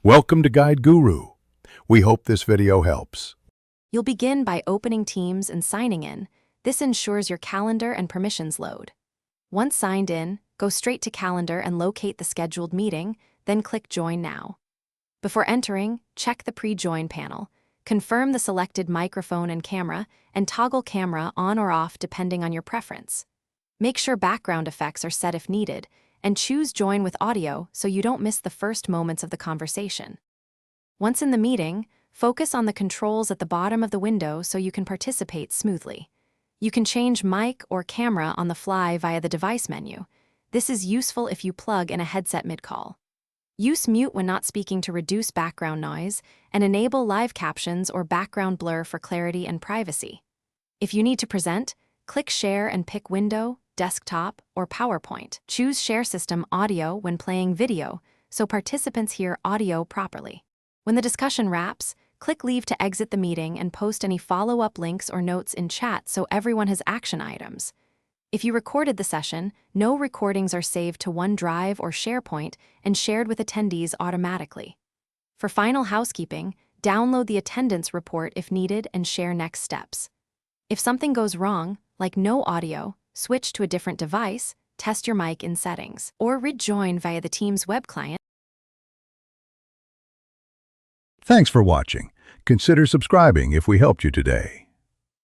Welcome to Guide Guru. We hope this video helps. You'll begin by opening Teams and signing in. This ensures your calendar and permissions load. Once signed in, go straight to Calendar and locate the scheduled meeting, then click Join Now. Before entering, check the Pre-Join panel. Confirm the selected microphone and camera, and toggle camera on or off depending on your preference. Make sure background effects are set if needed, and choose Join with Audio so you don't miss the first moments of the conversation. Once in the meeting, focus on the controls at the bottom of the window so you can participate smoothly. You can change mic or camera on the fly via the device menu. This is useful if you plug in a headset mid-call. Use mute when not speaking to reduce background noise, and enable live captions or background blur for clarity and privacy. If you need to present, click Share and pick Window, Desktop, or PowerPoint. Choose Share System Audio when playing video so participants hear audio properly. When the discussion wraps, click Leave to exit the meeting and post any follow-up links or notes in chat so everyone has action items. If you recorded the session, no recordings are saved to OneDrive or SharePoint and shared with attendees automatically. For final housekeeping, download the attendance report if needed and share next steps. If something goes wrong, like no audio, switch to a different device, test your mic in settings, or rejoin via the Teams web client. Thanks for watching. Consider subscribing if we helped you today.